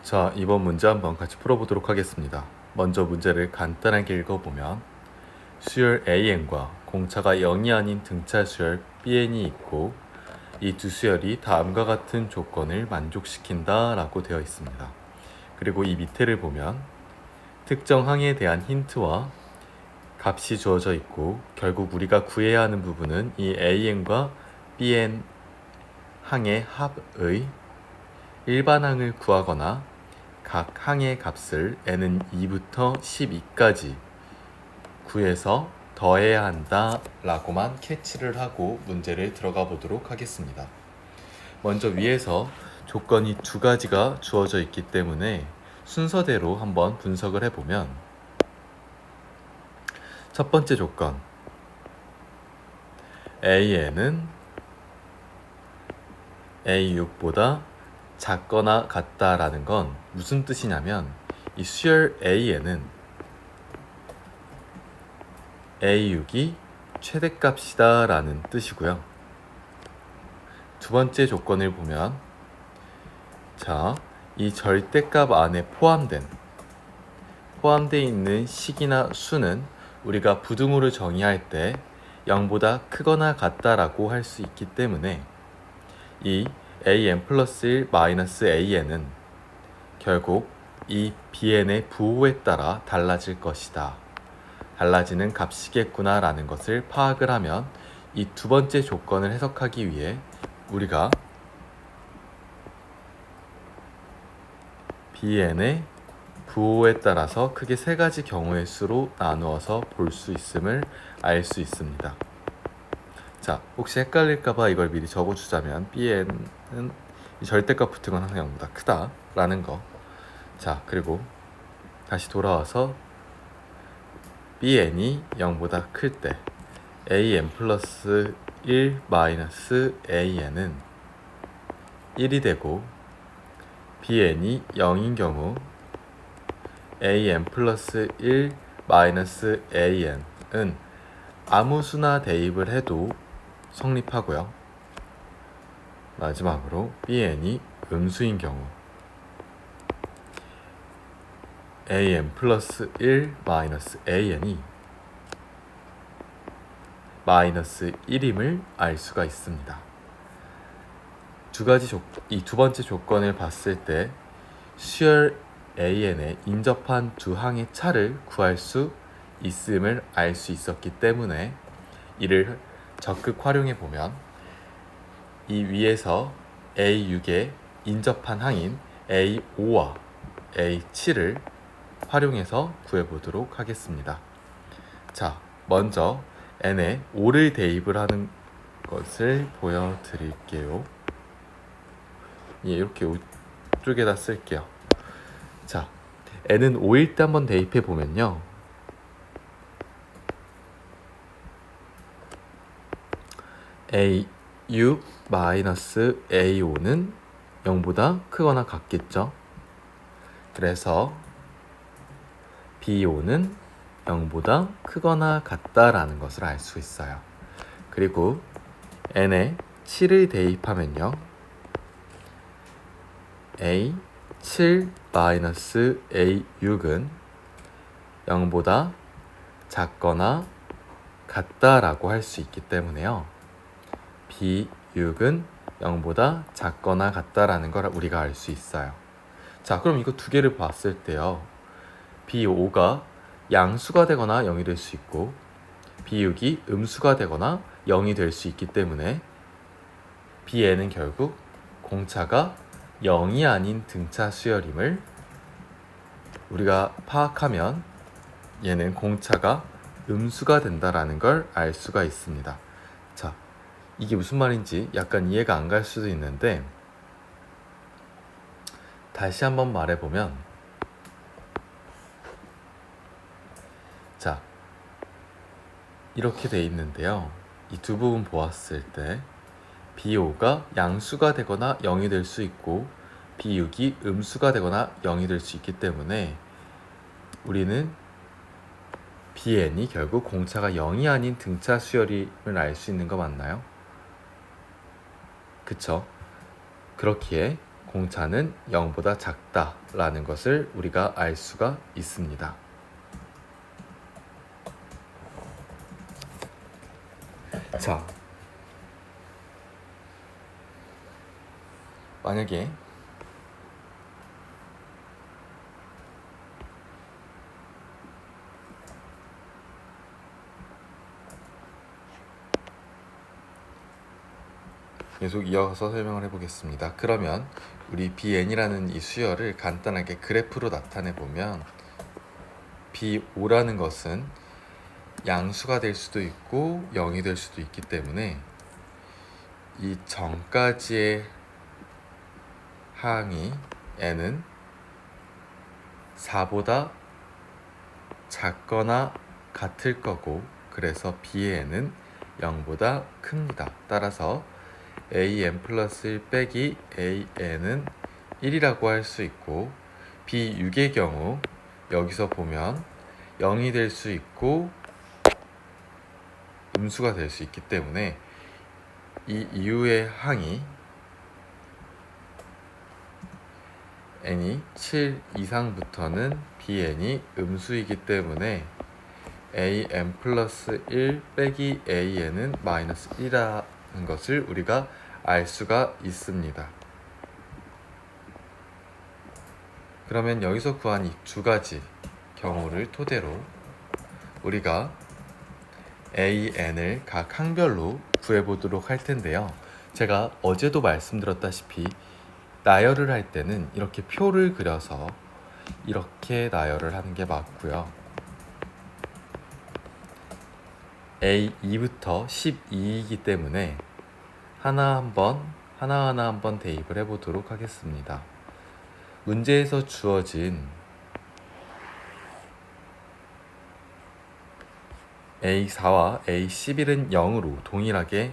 자, 이번 문제 한번 같이 풀어보도록 하겠습니다. 먼저 문제를 간단하게 읽어보면 수열 AN과 공차가 0이 아닌 등차 수열 BN이 있고 이 두 수열이 다음과 같은 조건을 만족시킨다 라고 되어 있습니다. 그리고 이 밑에를 보면 특정 항에 대한 힌트와 값이 주어져 있고 결국 우리가 구해야 하는 부분은 이 AN과 BN 항의 합의 일반항을 구하거나 각 항의 값을 n은 2부터 12까지 구해서 더해야 한다 라고만 캐치를 하고 문제를 들어가 보도록 하겠습니다. 먼저 위에서 조건이 두 가지가 주어져 있기 때문에 순서대로 한번 분석을 해보면 첫 번째 조건 AN은 A6보다 작거나 같다라는 건 무슨 뜻이냐면 이 수열 A에는 A6이 최대값이다 라는 뜻이고요. 두 번째 조건을 보면 이 절대값 안에 포함되어 있는 식이나 수는 우리가 부등호를 정의할 때 0보다 크거나 같다라고 할 수 있기 때문에 이 an 플러스 1 마이너스 an은 결국 이 bn의 부호에 따라 달라질 것이다. 달라지는 값이겠구나 라는 것을 파악을 하면 이 두 번째 조건을 해석하기 위해 우리가 bn의 부호에 따라서 크게 세 가지 경우의 수로 나누어서 볼 수 있음을 알 수 있습니다. 자, 혹시 헷갈릴까봐 이걸 미리 적어주자면 bn은 절대값 붙은 건 항상 0보다 크다 라는 거. 자, 그리고 다시 돌아와서 bn이 0보다 클 때 an 플러스 1 마이너스 an은 1이 되고 bn이 0인 경우 an 플러스 1 마이너스 an은 아무 수나 대입을 해도 성립하고요. 마지막으로 bn이 음수인 경우 an 플러스 1 마이너스 an이 마이너스 1임을 알 수가 있습니다. 이 두 번째 조건을 봤을 때 수열 an에 인접한 두 항의 차를 구할 수 있음을 알 수 있었기 때문에 이를 적극 활용해 보면 이 위에서 A6에 인접한 항인 A5와 A7을 활용해서 구해보도록 하겠습니다. 자, 먼저 n에 5를 대입을 하는 것을 보여드릴게요. 이렇게 우쪽에다 쓸게요. 자, n은 5일 때 한번 대입해 보면요. A6 마이너스 A5는 0보다 크거나 같겠죠. 그래서 B5는 0보다 크거나 같다라는 것을 알 수 있어요. 그리고 n에 7을 대입하면요. A7 마이너스 A6은 0보다 작거나 같다라고 할 수 있기 때문에요. B6은 0보다 작거나 같다라는 걸 우리가 알 수 있어요. 자, 그럼 이거 두 개를 봤을 때요. B5가 양수가 되거나 0이 될 수 있고 B6이 음수가 되거나 0이 될 수 있기 때문에 Bn은 결국 공차가 0이 아닌 등차 수열임을 우리가 파악하면 얘는 공차가 음수가 된다라는 걸 알 수가 있습니다. 자, 이게 무슨 말인지 약간 이해가 안 갈 수도 있는데 다시 한번 말해보면 자, 이렇게 돼 있는데요. 이 두 부분 보았을 때 B5가 양수가 되거나 0이 될 수 있고 B6이 음수가 되거나 0이 될 수 있기 때문에 우리는 Bn이 결국 공차가 0이 아닌 등차 수열임을 알 수 있는 거 맞나요? 그쵸? 그렇기에 공차는 0보다 작다라는 것을 우리가 알 수가 있습니다. 자, 만약에 계속 이어서 설명을 해보겠습니다. 그러면 우리 bn이라는 이 수열을 간단하게 그래프로 나타내 보면 b5라는 것은 양수가 될 수도 있고 0이 될 수도 있기 때문에 이 전까지의 항이 n은 4보다 작거나 같을 거고, 그래서 b의 n은 0보다 큽니다. 따라서 an 플러스 1 빼기 an은 1이라고 할 수 있고, b6의 경우 여기서 보면 0이 될 수 있고 음수가 될 수 있기 때문에 이 이후의 항이 n이 7 이상부터는 bn이 음수이기 때문에 an 플러스 1 빼기 an은 마이너스 1이라는 것을 우리가 알 수가 있습니다. 그러면 여기서 구한 이 두 가지 경우를 토대로 우리가 an을 각 항별로 구해보도록 할 텐데요. 제가 어제도 말씀드렸다시피 나열을 할 때는 이렇게 표를 그려서 이렇게 나열을 하는 게 맞고요. A2부터 12이기 때문에 하나하나 한번 대입을 해보도록 하겠습니다. 문제에서 주어진 A4와 A11은 0으로 동일하게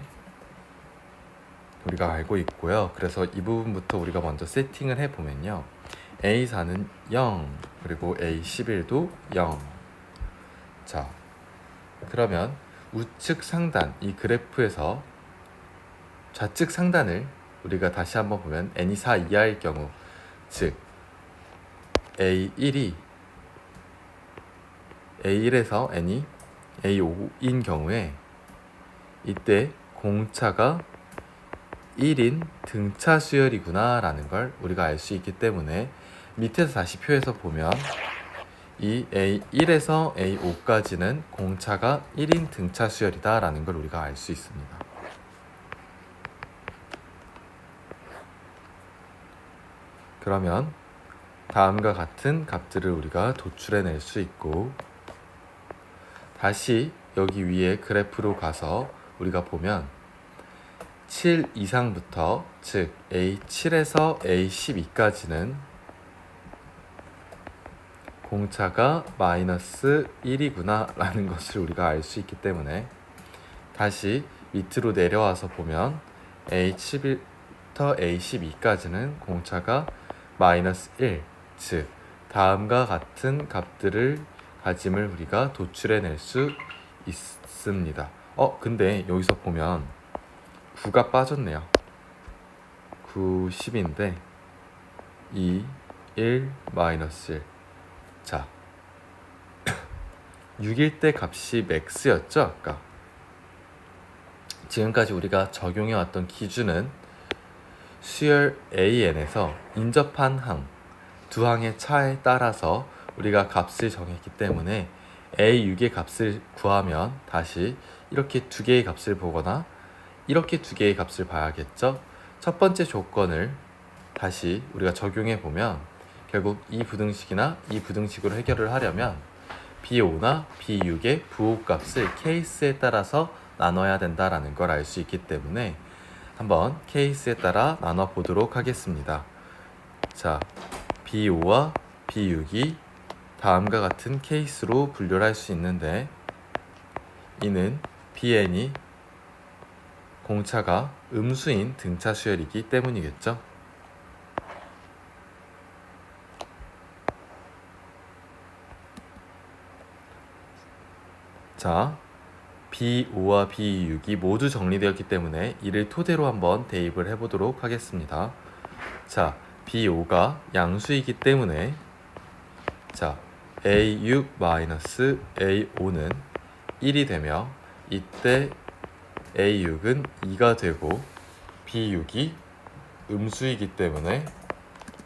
우리가 알고 있고요. 그래서 이 부분부터 우리가 먼저 세팅을 해보면요. A4는 0, 그리고 A11도 0. 자, 그러면 우측 상단, 이 그래프에서 좌측 상단을 우리가 다시 한번 보면 n이 4 이하일 경우, 즉 A1이 A1에서 n이 A5인 경우에 이때 공차가 1인 등차 수열이구나 라는 걸 우리가 알 수 있기 때문에 밑에서 다시 표에서 보면 이 A1에서 A5까지는 공차가 1인 등차 수열이다 라는 걸 우리가 알 수 있습니다. 그러면 다음과 같은 값들을 우리가 도출해낼 수 있고, 다시 여기 위에 그래프로 가서 우리가 보면 7 이상부터, 즉 A7에서 A12까지는 공차가 마이너스 1이구나 라는 것을 우리가 알 수 있기 때문에 다시 밑으로 내려와서 보면 A7부터 A12까지는 공차가 마이너스 1, 즉 다음과 같은 값들을 가짐을 우리가 도출해낼 수 있습니다. 근데 여기서 보면 9가 빠졌네요. 9, 10인데 2, 1, 마이너스 1. 자, 6일 때 값이 맥스였죠, 아까. 지금까지 우리가 적용해왔던 기준은 수열 AN에서 인접한 항, 두 항의 차에 따라서 우리가 값을 정했기 때문에 A6의 값을 구하면 다시 이렇게 두 개의 값을 보거나 이렇게 두 개의 값을 봐야겠죠. 첫 번째 조건을 다시 우리가 적용해 보면 결국 이 부등식이나 이 부등식으로 해결을 하려면 B5나 B6의 부호값을 케이스에 따라서 나눠야 된다라는 걸 알 수 있기 때문에 한번 케이스에 따라 나눠 보도록 하겠습니다. 자, B5와 B6이 다음과 같은 케이스로 분류를 할 수 있는데, 이는 BN이 공차가 음수인 등차 수열이기 때문이겠죠. 자, B5와 B6이 모두 정리되었기 때문에 이를 토대로 한번 대입을 해보도록 하겠습니다. 자, B5가 양수이기 때문에 자 A6-A5는 1이 되며 이때 A6은 2가 되고 B6이 음수이기 때문에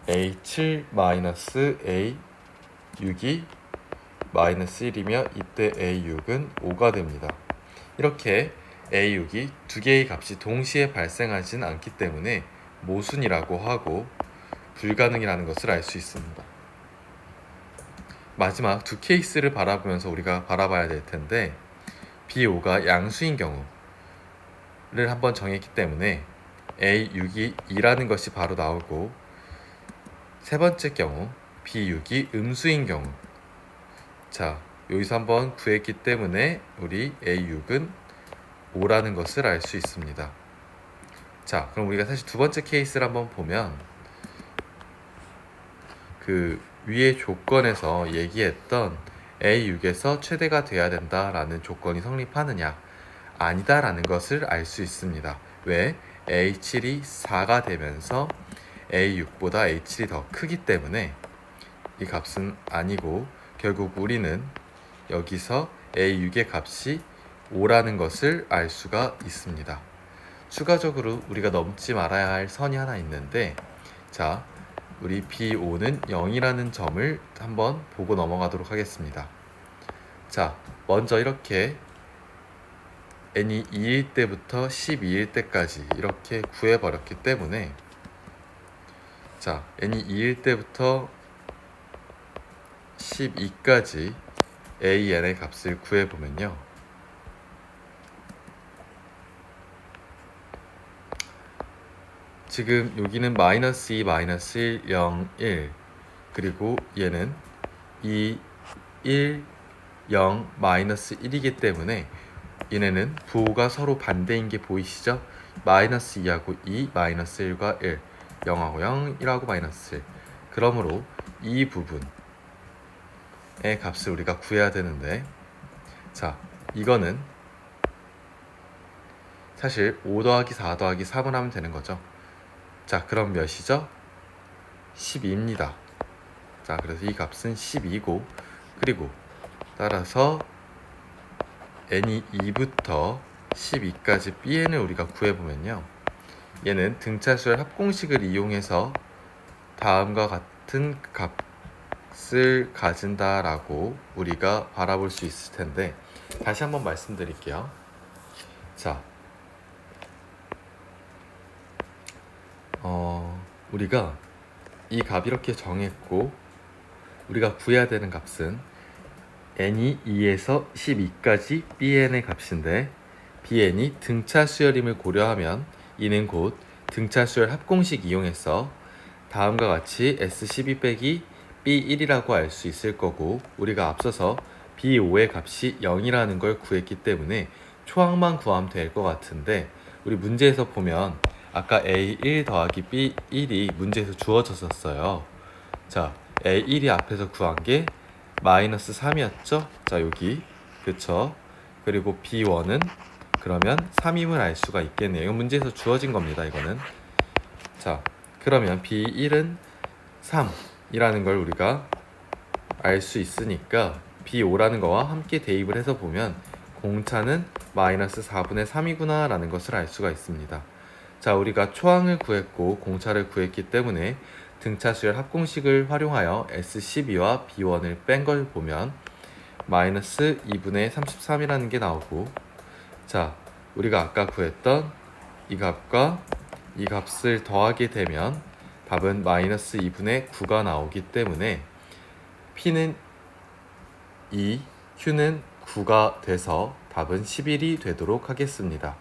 A7-A6이 -1이며 이때 A6은 5가 됩니다. 이렇게 A6이 두 개의 값이 동시에 발생하진 않기 때문에 모순이라고 하고 불가능이라는 것을 알 수 있습니다. 마지막 두 케이스를 바라보면서 우리가 바라봐야 될 텐데 B5가 양수인 경우를 한번 정했기 때문에 A6이 2라는 것이 바로 나오고 세 번째 경우 B6이 음수인 경우 자 여기서 한번 구했기 때문에 우리 A6은 5라는 것을 알 수 있습니다. 자 그럼 우리가 사실 두 번째 케이스를 한번 보면 그 위의 조건에서 얘기했던 A6에서 최대가 돼야 된다라는 조건이 성립하느냐 아니다라는 것을 알 수 있습니다. 왜? A7이 4가 되면서 A6보다 A7이 더 크기 때문에 이 값은 아니고 결국 우리는 여기서 A6의 값이 5라는 것을 알 수가 있습니다. 추가적으로 우리가 넘지 말아야 할 선이 하나 있는데 자 우리 B5는 0이라는 점을 한번 보고 넘어가도록 하겠습니다. 자 먼저 이렇게 n이 2일 때부터 12일 때까지 이렇게 구해버렸기 때문에 자 n이 2일 때부터 12까지 an의 값을 구해보면요 지금 여기는 -2, -1, 0, 1 그리고 얘는 2, 1, 0, -1이기 때문에 얘네는 부호가 서로 반대인 게 보이시죠? -2하고 2, -1과 1 0하고 0, 1하고 -1 그러므로 이 부분의 값을 우리가 구해야 되는데 자 이거는 사실 5 더하기 4 더하기 3을 하면 되는 거죠. 자 그럼 몇이죠? 12입니다. 자 그래서 이 값은 12고 그리고 따라서 n이 2부터 12까지 bn을 우리가 구해보면요 얘는 등차수열 합공식을 이용해서 다음과 같은 값을 가진다라고 우리가 바라볼 수 있을 텐데 다시 한번 말씀드릴게요. 자 우리가 이 값 이렇게 정했고 우리가 구해야 되는 값은 n이 2에서 12까지 bn의 값인데 bn이 등차 수열임을 고려하면 이는 곧 등차 수열 합공식 이용해서 다음과 같이 S12 빼기 B1이라고 알 수 있을 거고 우리가 앞서서 B5의 값이 0이라는 걸 구했기 때문에 초항만 구하면 될 것 같은데 우리 문제에서 보면 아까 A1 더하기 B1이 문제에서 주어졌었어요. 자 A1이 앞에서 구한 게 -3이었죠? 자 여기 그쵸? 그리고 B1은 그러면 3임을 알 수가 있겠네요. 이건 문제에서 주어진 겁니다. 이거는 자 그러면 B1은 3이라는 걸 우리가 알 수 있으니까 B5라는 거와 함께 대입을 해서 보면 공차는 -4분의 3이구나 라는 것을 알 수가 있습니다. 자 우리가 초항을 구했고 공차를 구했기 때문에 등차수열 합공식을 활용하여 S12와 B1을 뺀 걸 보면 -2분의 33이라는 게 나오고 자 우리가 아까 구했던 이 값과 이 값을 더하게 되면 답은 -2분의 9가 나오기 때문에 P는 2, Q는 9가 돼서 답은 11이 되도록 하겠습니다.